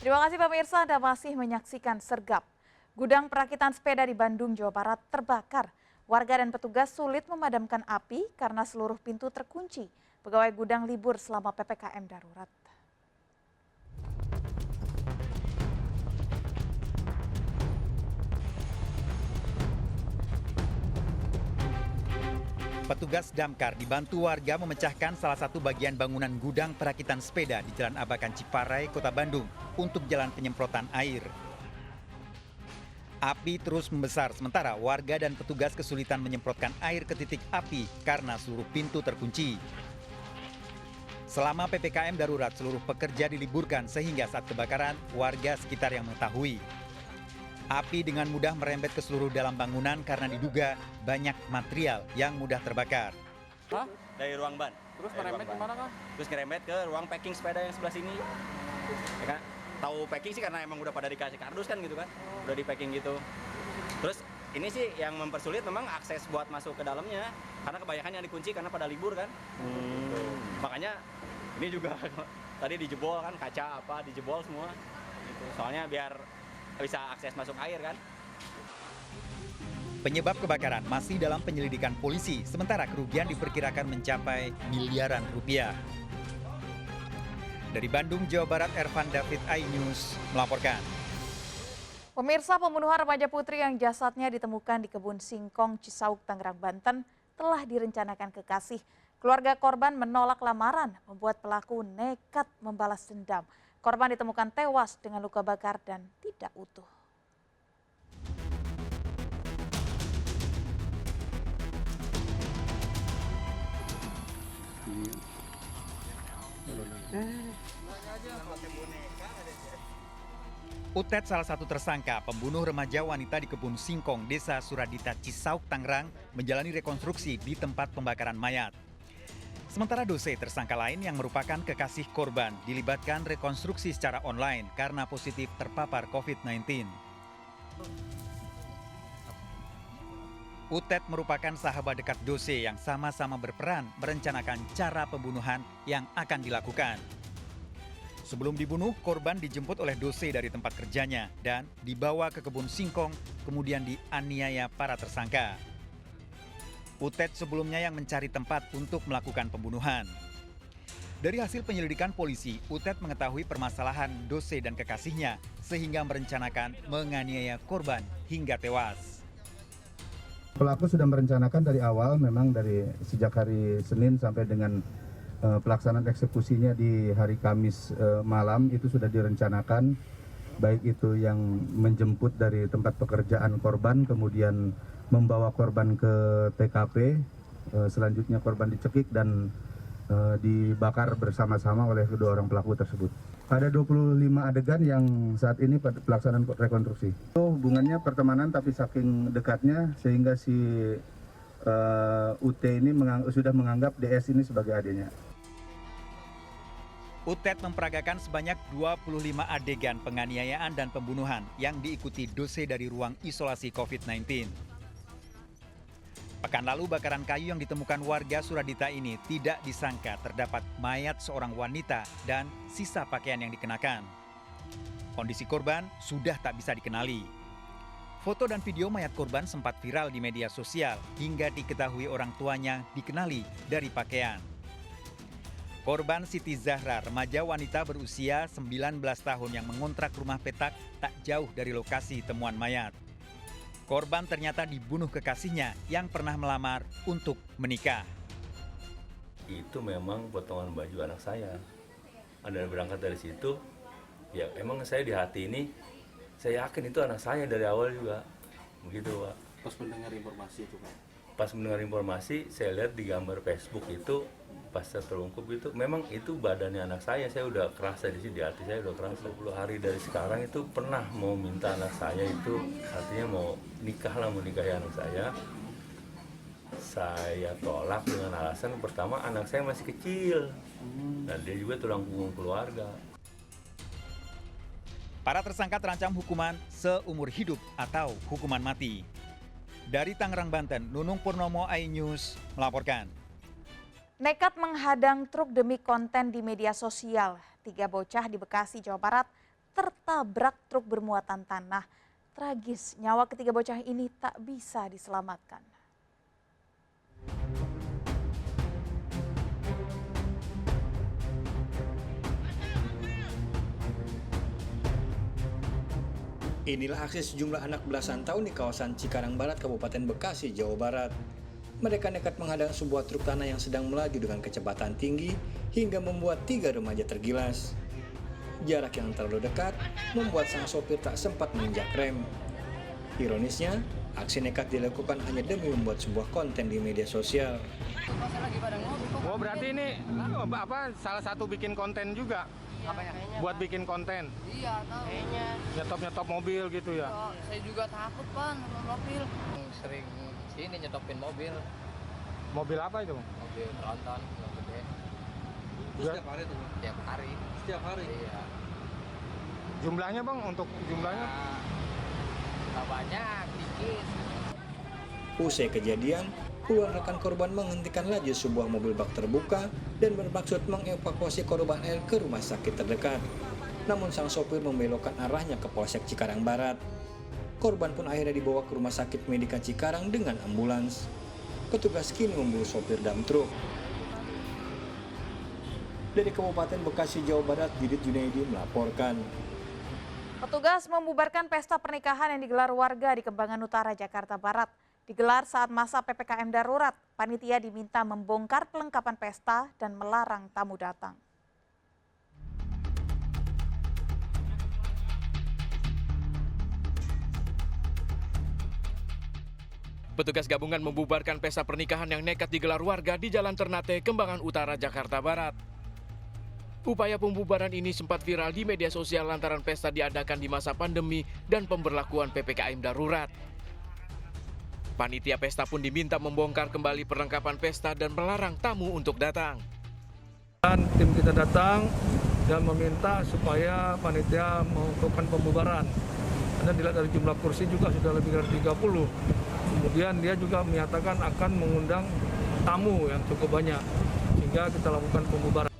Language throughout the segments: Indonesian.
Terima kasih pemirsa, Anda masih menyaksikan Sergap. Gudang perakitan sepeda di Bandung, Jawa Barat terbakar. Warga dan petugas sulit memadamkan api karena seluruh pintu terkunci. Pegawai gudang libur selama PPKM darurat. Petugas damkar dibantu warga memecahkan salah satu bagian bangunan gudang perakitan sepeda di Jalan Abakan Ciparai, Kota Bandung untuk jalan penyemprotan air. Api terus membesar sementara warga dan petugas kesulitan menyemprotkan air ke titik api karena seluruh pintu terkunci. Selama PPKM darurat, seluruh pekerja diliburkan sehingga saat kebakaran warga sekitar yang mengetahui. Api dengan mudah merembet ke seluruh dalam bangunan karena diduga banyak material yang mudah terbakar. Hah? Dari ruang ban. Terus merembet gimana, Kang? Terus ngerembet ke ruang packing sepeda yang sebelah sini. Ya kan? Tahu packing sih karena emang udah pada dikasih kardus kan gitu kan. Udah di packing gitu. Terus ini sih yang mempersulit memang akses buat masuk ke dalamnya. Karena kebanyakan yang dikunci karena pada libur kan. Makanya ini juga tadi dijebol kan, kaca apa dijebol semua. Gitu. Soalnya biar bisa akses masuk air kan. Penyebab kebakaran masih dalam penyelidikan polisi, sementara kerugian diperkirakan mencapai miliaran rupiah. Dari Bandung, Jawa Barat, Ervan David, iNews melaporkan. Pemirsa, pembunuhan remaja putri yang jasadnya ditemukan di kebun singkong Cisauk, Tangerang, Banten telah direncanakan kekasih. Keluarga korban menolak lamaran, membuat pelaku nekat membalas dendam. Korban ditemukan tewas dengan luka bakar dan tidak utuh. Utet, salah satu tersangka pembunuh remaja wanita di kebun singkong Desa Suradita Cisauk, Tangerang, menjalani rekonstruksi di tempat pembakaran mayat. Sementara Dose, tersangka lain yang merupakan kekasih korban, dilibatkan rekonstruksi secara online karena positif terpapar COVID-19. Utet merupakan sahabat dekat Dose yang sama-sama berperan merencanakan cara pembunuhan yang akan dilakukan. Sebelum dibunuh, korban dijemput oleh Dose dari tempat kerjanya dan dibawa ke kebun singkong, kemudian dianiaya para tersangka. Utet sebelumnya yang mencari tempat untuk melakukan pembunuhan. Dari hasil penyelidikan polisi, Utet mengetahui permasalahan Dose dan kekasihnya sehingga merencanakan menganiaya korban hingga tewas. Pelaku sudah merencanakan dari awal, memang dari sejak hari Senin sampai dengan pelaksanaan eksekusinya di hari Kamis malam itu sudah direncanakan, baik itu yang menjemput dari tempat pekerjaan korban, kemudian membawa korban ke TKP, selanjutnya korban dicekik dan dibakar bersama-sama oleh kedua orang pelaku tersebut. Ada 25 adegan yang saat ini pelaksanaan rekonstruksi. Hubungannya pertemanan tapi saking dekatnya sehingga si UT ini sudah menganggap DS ini sebagai adiknya. Utet memperagakan sebanyak 25 adegan penganiayaan dan pembunuhan yang diikuti Dose dari ruang isolasi COVID-19. Pekan lalu bakaran kayu yang ditemukan warga Suradita ini tidak disangka terdapat mayat seorang wanita dan sisa pakaian yang dikenakan. Kondisi korban sudah tak bisa dikenali. Foto dan video mayat korban sempat viral di media sosial hingga diketahui orang tuanya dikenali dari pakaian. Korban Siti Zahra, remaja wanita berusia 19 tahun yang mengontrak rumah petak tak jauh dari lokasi temuan mayat. Korban ternyata dibunuh kekasihnya yang pernah melamar untuk menikah. Itu memang potongan baju anak saya. Anda berangkat dari situ, ya emang saya di hati ini, saya yakin itu anak saya dari awal juga. Begitu, Pak. Pas mendengar informasi itu, Pak. Pas mendengar informasi, saya lihat di gambar Facebook itu, pas saya terungkup itu, memang itu badannya anak saya udah kerasa di sini, di hati saya udah kerasa. 20 hari dari sekarang itu pernah mau minta anak saya itu, artinya mau nikah lah, mau nikahi anak saya. Saya tolak dengan alasan pertama anak saya masih kecil, dan dia juga tulang punggung keluarga. Para tersangka terancam hukuman seumur hidup atau hukuman mati. Dari Tangerang, Banten, Nunung Purnomo, iNews melaporkan. Nekat menghadang truk demi konten di media sosial. 3 bocah di Bekasi, Jawa Barat tertabrak truk bermuatan tanah. Tragis, nyawa ketiga bocah ini tak bisa diselamatkan. Inilah aksi sejumlah anak belasan tahun di kawasan Cikarang Barat, Kabupaten Bekasi, Jawa Barat. Mereka nekat menghadang sebuah truk tanah yang sedang melaju dengan kecepatan tinggi hingga membuat 3 remaja tergilas. Jarak yang terlalu dekat membuat sang sopir tak sempat menginjak rem. Ironisnya, aksi nekat dilakukan hanya demi membuat sebuah konten di media sosial. Oh, berarti ini salah satu bikin konten juga? Buat bikin konten? Iya, tahu. Kayaknya. Nyetop mobil gitu ya? Saya juga takut, Pan, sama mobil. Sering sini nyetopin mobil. Mobil apa itu? Mobil tronton, yang gede. Setiap hari tuh? Setiap hari. Setiap hari? Iya. Jumlahnya Bang, untuk jumlahnya? Nggak banyak, dikit. Usai kejadian, puluhan rekan korban menghentikan laju sebuah mobil bak terbuka dan bermaksud mengevakuasi korban L ke rumah sakit terdekat. Namun sang sopir membelokkan arahnya ke Polsek Cikarang Barat. Korban pun akhirnya dibawa ke Rumah Sakit Medika Cikarang dengan ambulans. Petugas kini memburu sopir dam truk. Dari Kabupaten Bekasi, Jawa Barat, Didit Junaidi melaporkan. Petugas membubarkan pesta pernikahan yang digelar warga di Kembangan Utara, Jakarta Barat. Digelar saat masa PPKM darurat, panitia diminta membongkar perlengkapan pesta dan melarang tamu datang. Petugas gabungan membubarkan pesta pernikahan yang nekat digelar warga di Jalan Ternate, Kembangan Utara, Jakarta Barat. Upaya pembubaran ini sempat viral di media sosial lantaran pesta diadakan di masa pandemi dan pemberlakuan PPKM darurat. Panitia pesta pun diminta membongkar kembali perlengkapan pesta dan melarang tamu untuk datang. Dan tim kita datang dan meminta supaya panitia melakukan pembubaran. Karena dilihat dari jumlah kursi juga sudah lebih dari 30. Kemudian dia juga menyatakan akan mengundang tamu yang cukup banyak. Sehingga kita lakukan pembubaran.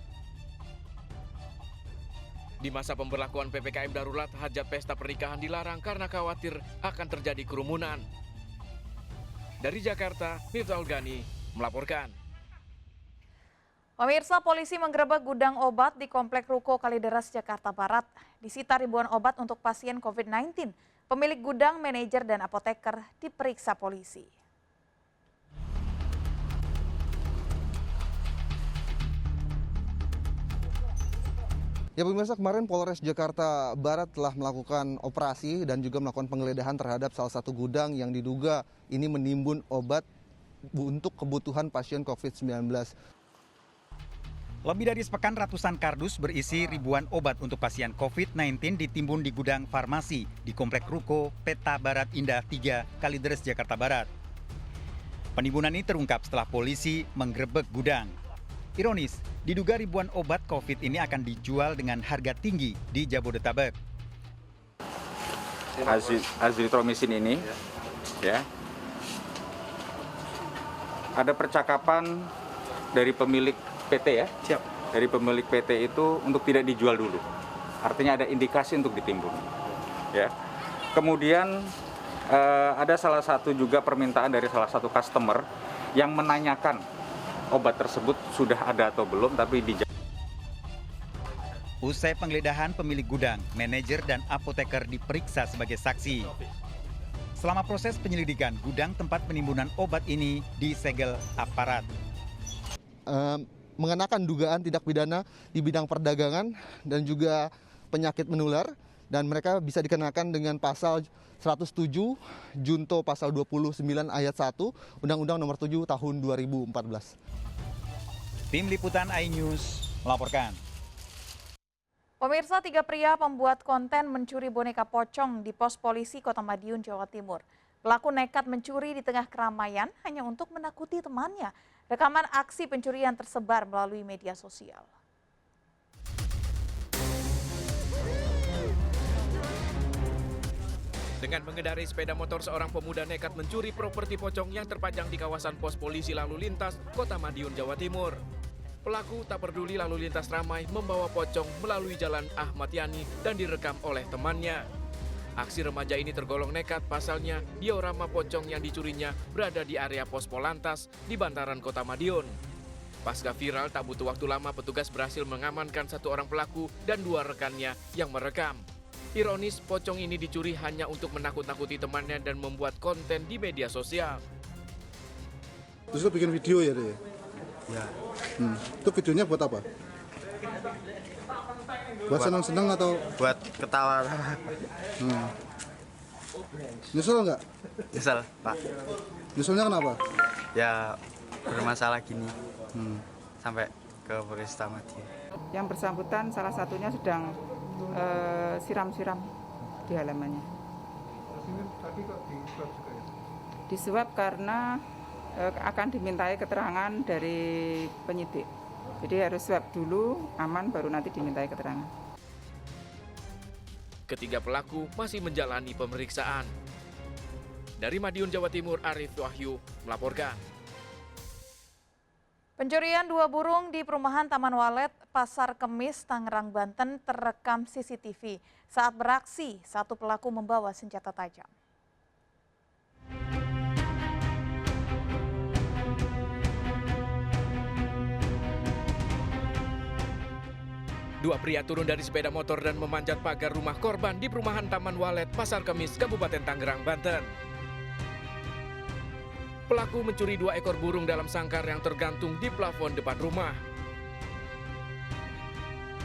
Di masa pemberlakuan PPKM darurat, hajat pesta pernikahan dilarang karena khawatir akan terjadi kerumunan. Dari Jakarta, Miftahul Gani melaporkan. Pemirsa, polisi menggerebek gudang obat di Komplek Ruko Kalideres, Jakarta Barat. Disita ribuan obat untuk pasien COVID-19. Pemilik gudang, manajer, dan apoteker diperiksa polisi. Ya pemirsa, kemarin Polres Jakarta Barat telah melakukan operasi dan juga melakukan penggeledahan terhadap salah satu gudang yang diduga ini menimbun obat untuk kebutuhan pasien COVID-19. Lebih dari sepekan ratusan kardus berisi ribuan obat untuk pasien COVID-19 ditimbun di gudang farmasi di Komplek Ruko Peta Barat Indah 3, Kalideres, Jakarta Barat. Penimbunan ini terungkap setelah polisi menggerebek gudang. Ironis, diduga ribuan obat COVID ini akan dijual dengan harga tinggi di Jabodetabek. Azithromycin ini, ya, ada percakapan dari pemilik PT ya, dari pemilik PT itu untuk tidak dijual dulu. Artinya ada indikasi untuk ditimbun. Ya. Kemudian ada salah satu juga permintaan dari salah satu customer yang menanyakan obat tersebut sudah ada atau belum, tapi Usai penggeledahan, pemilik gudang, manajer, dan apoteker diperiksa sebagai saksi. Selama proses penyelidikan, gudang tempat penimbunan obat ini disegel aparat. Mengenakan dugaan tindak pidana di bidang perdagangan dan juga penyakit menular, dan mereka bisa dikenakan dengan pasal 107 Junto pasal 29 ayat 1 Undang-Undang Nomor 7 Tahun 2014. Tim Liputan iNews melaporkan. Pemirsa, 3 pria pembuat konten mencuri boneka pocong di pos polisi Kota Madiun, Jawa Timur. Pelaku nekat mencuri di tengah keramaian hanya untuk menakuti temannya. Rekaman aksi pencurian tersebar melalui media sosial. Dengan mengendarai sepeda motor, seorang pemuda nekat mencuri properti pocong yang terpajang di kawasan pos polisi lalu lintas Kota Madiun, Jawa Timur. Pelaku tak peduli lalu lintas ramai membawa pocong melalui jalan Ahmad Yani dan direkam oleh temannya. Aksi remaja ini tergolong nekat, pasalnya diorama pocong yang dicurinya berada di area pos Polantas di bantaran Kota Madiun. Pasca viral, tak butuh waktu lama petugas berhasil mengamankan 1 orang pelaku dan 2 rekannya yang merekam. Ironis, pocong ini dicuri hanya untuk menakut-nakuti temannya dan membuat konten di media sosial. Terus lo bikin video ya deh? Ya. Itu videonya buat apa? Buat senang-senang atau? Buat ketawa. Nyesel nggak? Nyesel, Pak. Nyeselnya kenapa? Ya bermasalah gini. Sampai ke Polresta Madiun. Yang bersangkutan salah satunya sedang siram-siram di halamannya. Disuap karena akan dimintai keterangan dari penyidik. Jadi harus swab dulu, aman, baru nanti dimintai keterangan. Ketiga pelaku masih menjalani pemeriksaan. Dari Madiun, Jawa Timur, Arif Wahyu melaporkan. Pencurian 2 burung di perumahan Taman Walet, Pasar Kemis, Tangerang, Banten terekam CCTV. Saat beraksi, 1 pelaku membawa senjata tajam. Dua pria turun dari sepeda motor dan memanjat pagar rumah korban di perumahan Taman Walet, Pasar Kemis, Kabupaten Tangerang, Banten. Pelaku mencuri 2 ekor burung dalam sangkar yang tergantung di plafon depan rumah.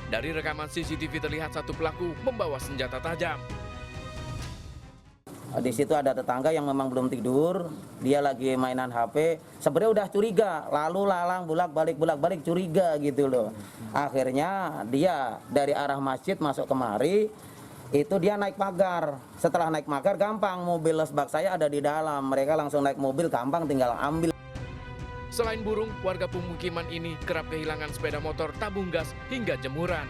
Dari rekaman CCTV terlihat 1 pelaku membawa senjata tajam. Di situ ada tetangga yang memang belum tidur, dia lagi mainan HP, sebenarnya udah curiga, lalu lalang bolak-balik curiga gitu loh. Akhirnya dia dari arah masjid masuk kemari, itu dia naik pagar. Setelah naik pagar gampang, mobil lesbak saya ada di dalam, mereka langsung naik mobil, gampang tinggal ambil. Selain burung, warga pemukiman ini kerap kehilangan sepeda motor, tabung gas, hingga jemuran.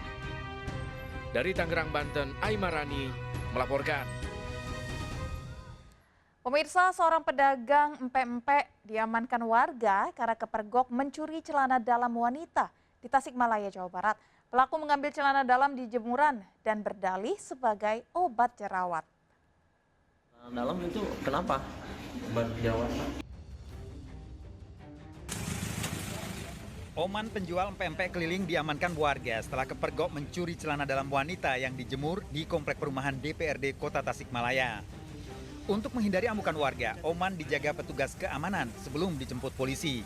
Dari Tangerang, Banten, Aimarani melaporkan. Pemirsa, seorang pedagang empek-empek diamankan warga karena kepergok mencuri celana dalam wanita di Tasikmalaya, Jawa Barat. Pelaku mengambil celana dalam di jemuran dan berdalih sebagai obat jerawat. Celana dalam itu kenapa? Obat jerawat. Oman penjual empek-empek keliling diamankan warga setelah kepergok mencuri celana dalam wanita yang dijemur di komplek perumahan DPRD Kota Tasikmalaya. Untuk menghindari amukan warga, Oman dijaga petugas keamanan sebelum dijemput polisi.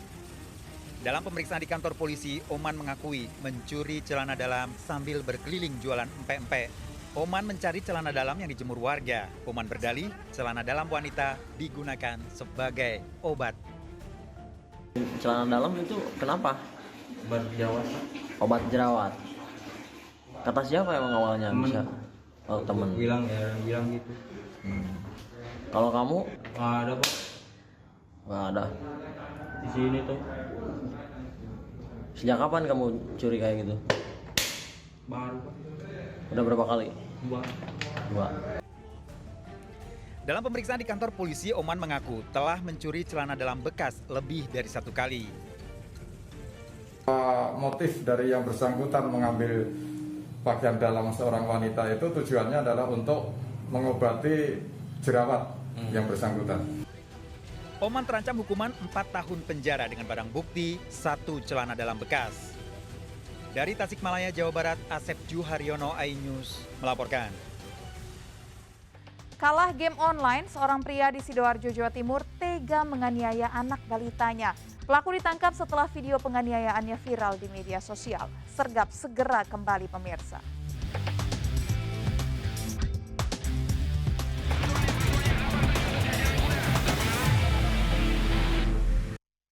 Dalam pemeriksaan di kantor polisi, Oman mengakui mencuri celana dalam sambil berkeliling jualan empek-empek. Oman mencari celana dalam yang dijemur warga. Oman berdalih, celana dalam wanita digunakan sebagai obat. Celana dalam itu kenapa? Obat jerawat. Obat jerawat. Kata siapa emang awalnya? Temen. Bisa? Oh, temen. Bilang gitu. Kalau kamu? Nggak ada, Pak. Nggak ada. Di sini tuh. Sejak kapan kamu curi kayak gitu? Baru, Pak. Udah berapa kali? 2. Dalam pemeriksaan di kantor polisi, Oman mengaku telah mencuri celana dalam bekas lebih dari 1 kali. Motif dari yang bersangkutan mengambil bagian dalam seorang wanita itu tujuannya adalah untuk mengobati jerawat yang bersangkutan. Oman terancam hukuman 4 tahun penjara dengan barang bukti 1 celana dalam bekas. Dari Tasikmalaya, Jawa Barat, Asep Juharyono, iNews melaporkan. Kalah game online, seorang pria di Sidoarjo, Jawa Timur tega menganiaya anak balitanya. Pelaku ditangkap setelah video penganiayaannya viral di media sosial. Sergap segera kembali pemirsa.